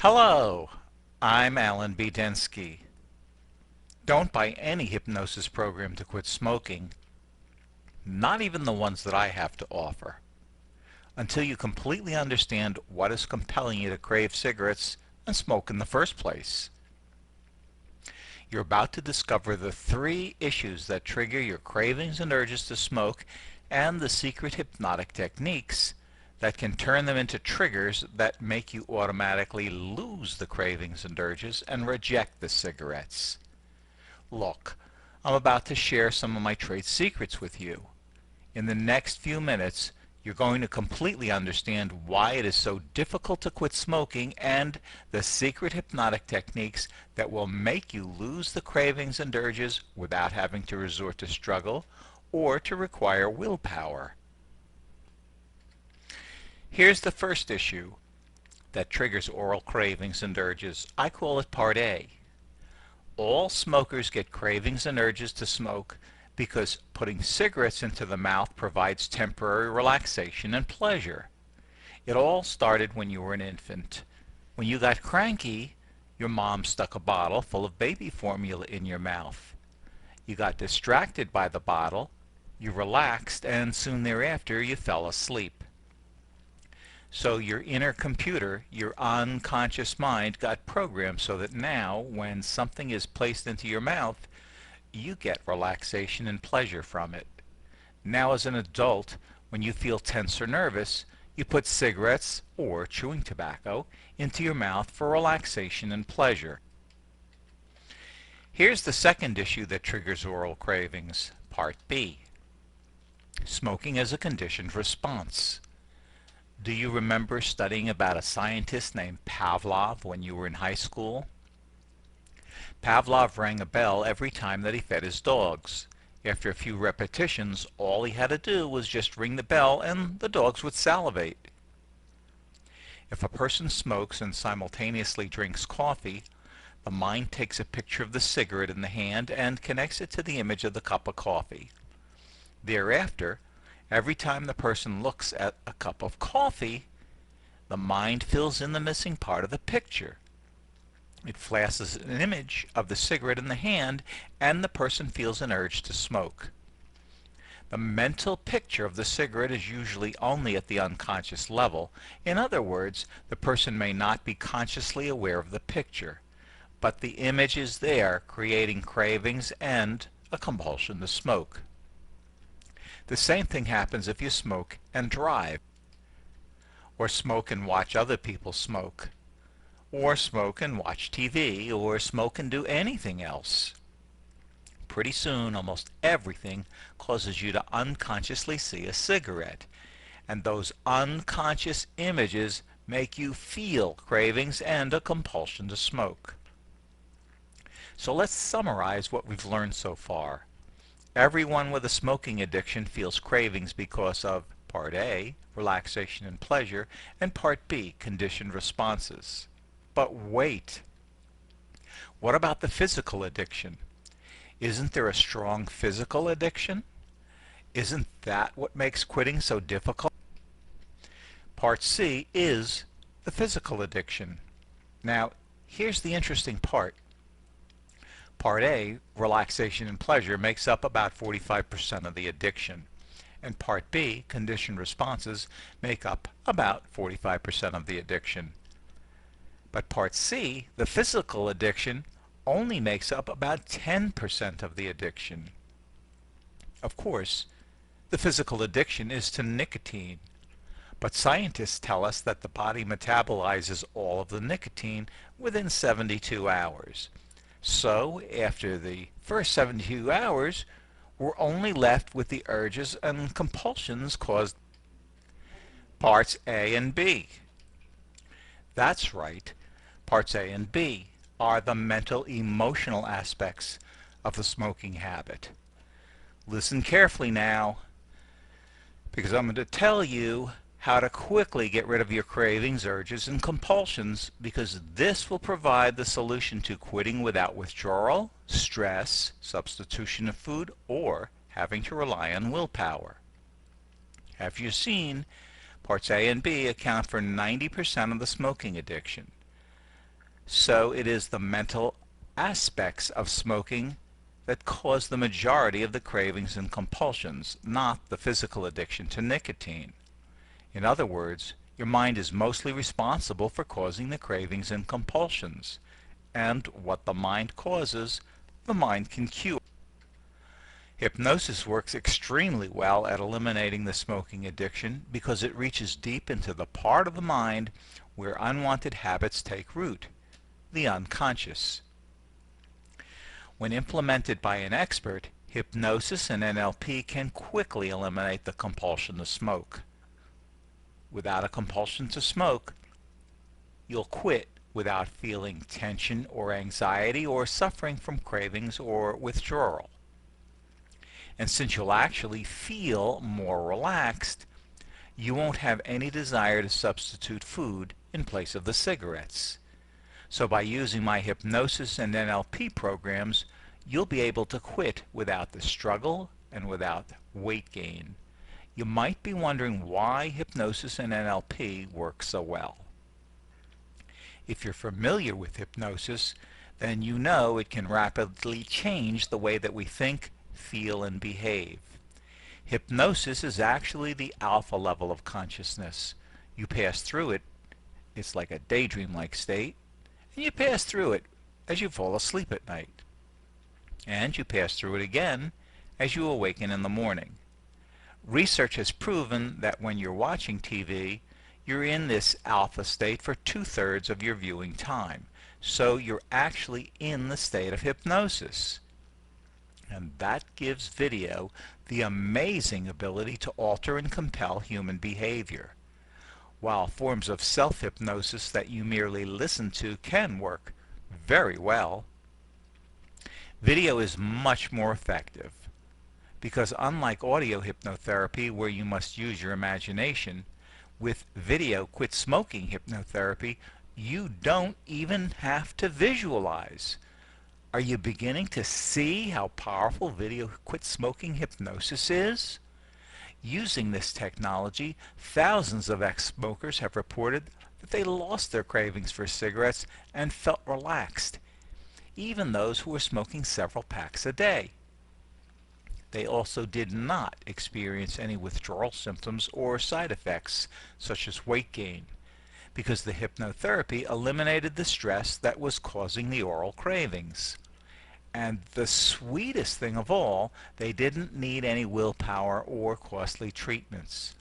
Hello, I'm Alan B. Densky. Don't buy any hypnosis program to quit smoking, not even the ones that I have to offer, until you completely understand what is compelling you to crave cigarettes and smoke in the first place. You're about to discover the 3 issues that trigger your cravings and urges to smoke and the secret hypnotic techniques that can turn them into triggers that make you automatically lose the cravings and urges and reject the cigarettes. Look, I'm about to share some of my trade secrets with you. In the next few minutes, you're going to completely understand why it is so difficult to quit smoking and the secret hypnotic techniques that will make you lose the cravings and urges without having to resort to struggle or to require willpower. Here's the first issue that triggers oral cravings and urges. I call it Part A. All smokers get cravings and urges to smoke because putting cigarettes into the mouth provides temporary relaxation and pleasure. It all started when you were an infant. When you got cranky, your mom stuck a bottle full of baby formula in your mouth. You got distracted by the bottle, you relaxed, and soon thereafter you fell asleep. So your inner computer, your unconscious mind, got programmed so that now, when something is placed into your mouth, you get relaxation and pleasure from it. Now as an adult, when you feel tense or nervous, you put cigarettes or chewing tobacco into your mouth for relaxation and pleasure. Here's the second issue that triggers oral cravings, Part B. Smoking as a conditioned response. Do you remember studying about a scientist named Pavlov when you were in high school? Pavlov rang a bell every time that he fed his dogs. After a few repetitions, all he had to do was just ring the bell and the dogs would salivate. If a person smokes and simultaneously drinks coffee, the mind takes a picture of the cigarette in the hand and connects it to the image of the cup of coffee. Thereafter, every time the person looks at a cup of coffee, the mind fills in the missing part of the picture. It flashes an image of the cigarette in the hand, and the person feels an urge to smoke. The mental picture of the cigarette is usually only at the unconscious level. In other words, the person may not be consciously aware of the picture, but the image is there, creating cravings and a compulsion to smoke. The same thing happens if you smoke and drive, or smoke and watch other people smoke, or smoke and watch TV, or smoke and do anything else. Pretty soon, almost everything causes you to unconsciously see a cigarette, and those unconscious images make you feel cravings and a compulsion to smoke. So let's summarize what we've learned so far. Everyone with a smoking addiction feels cravings because of Part A, relaxation and pleasure, and Part B, conditioned responses. But wait, what about the physical addiction? Isn't there a strong physical addiction? Isn't that what makes quitting so difficult? Part C is the physical addiction. Now, here's the interesting part. Part A, relaxation and pleasure, makes up about 45% of the addiction, and Part B, conditioned responses, make up about 45% of the addiction. But Part C, the physical addiction, only makes up about 10% of the addiction. Of course, the physical addiction is to nicotine, but scientists tell us that the body metabolizes all of the nicotine within 72 hours. So, after the first 72 hours, we're only left with the urges and compulsions caused Parts A and B. That's right, Parts A and B are the mental emotional aspects of the smoking habit. Listen carefully now, because I'm going to tell you how to quickly get rid of your cravings, urges, and compulsions, because this will provide the solution to quitting without withdrawal, stress, substitution of food, or having to rely on willpower. Have you seen? Parts A and B account for 90% of the smoking addiction. So it is the mental aspects of smoking that cause the majority of the cravings and compulsions, not the physical addiction to nicotine. In other words, your mind is mostly responsible for causing the cravings and compulsions, and what the mind causes, the mind can cure. Hypnosis works extremely well at eliminating the smoking addiction because it reaches deep into the part of the mind where unwanted habits take root, the unconscious. When implemented by an expert, hypnosis and NLP can quickly eliminate the compulsion to smoke. Without a compulsion to smoke, you'll quit without feeling tension or anxiety or suffering from cravings or withdrawal. And since you'll actually feel more relaxed, you won't have any desire to substitute food in place of the cigarettes. So by using my hypnosis and NLP programs, you'll be able to quit without the struggle and without weight gain. You might be wondering why hypnosis and NLP work so well. If you're familiar with hypnosis, then you know it can rapidly change the way that we think, feel, and behave. Hypnosis is actually the alpha level of consciousness. You pass through it, it's like a daydream-like state, and you pass through it as you fall asleep at night. And you pass through it again as you awaken in the morning. Research has proven that when you're watching TV, you're in this alpha state for 2/3 of your viewing time. So you're actually in the state of hypnosis. And that gives video the amazing ability to alter and compel human behavior. While forms of self-hypnosis that you merely listen to can work very well, video is much more effective. Because unlike audio hypnotherapy where you must use your imagination, with video quit smoking hypnotherapy, you don't even have to visualize. Are you beginning to see how powerful video quit smoking hypnosis is? Using this technology, thousands of ex-smokers have reported that they lost their cravings for cigarettes and felt relaxed, even those who were smoking several packs a day. They also did not experience any withdrawal symptoms or side effects, such as weight gain, because the hypnotherapy eliminated the stress that was causing the oral cravings. And the sweetest thing of all, they didn't need any willpower or costly treatments.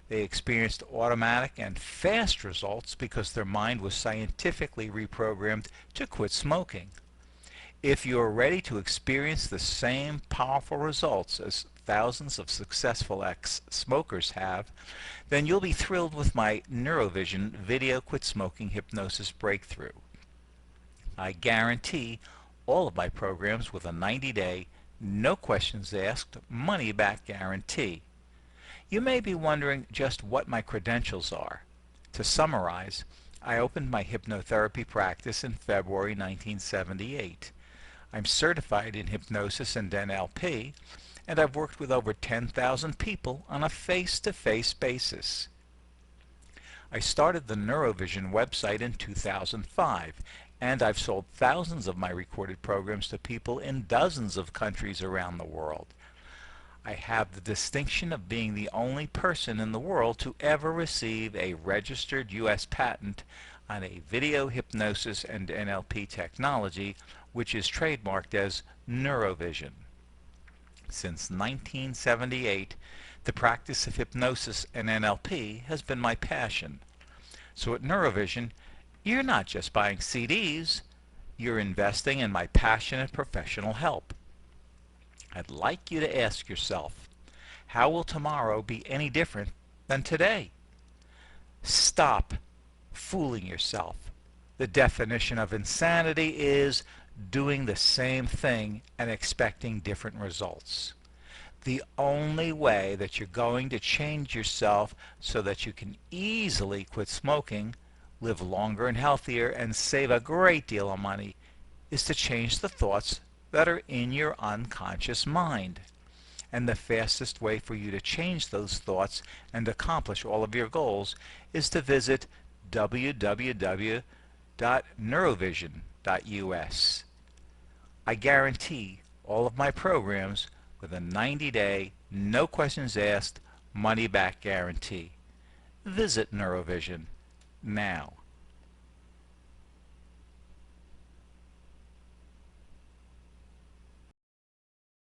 They experienced automatic and fast results because their mind was scientifically reprogrammed to quit smoking. If you're ready to experience the same powerful results as thousands of successful ex-smokers have, then you'll be thrilled with my Neuro-VISION video quit smoking hypnosis breakthrough. I guarantee all of my programs with a 90-day, no questions asked, money-back guarantee. You may be wondering just what my credentials are. To summarize, I opened my hypnotherapy practice in February 1978. I'm certified in hypnosis and NLP, and I've worked with over 10,000 people on a face-to-face basis. I started the Neuro-VISION website in 2005, and I've sold thousands of my recorded programs to people in dozens of countries around the world. I have the distinction of being the only person in the world to ever receive a registered U.S. patent on a video hypnosis and NLP technology, which is trademarked as Neuro-VISION. Since 1978, the practice of hypnosis and NLP has been my passion. So at Neuro-VISION, you're not just buying CDs, you're investing in my passionate professional help. I'd like you to ask yourself, how will tomorrow be any different than today? Stop fooling yourself. The definition of insanity is doing the same thing and expecting different results. The only way that you're going to change yourself so that you can easily quit smoking, live longer and healthier, and save a great deal of money is to change the thoughts that are in your unconscious mind. And the fastest way for you to change those thoughts and accomplish all of your goals is to visit www.hypnotherapy.com www.neurovision.us. I guarantee all of my programs with a 90-day, no questions asked, money-back guarantee. Visit Neurovision now.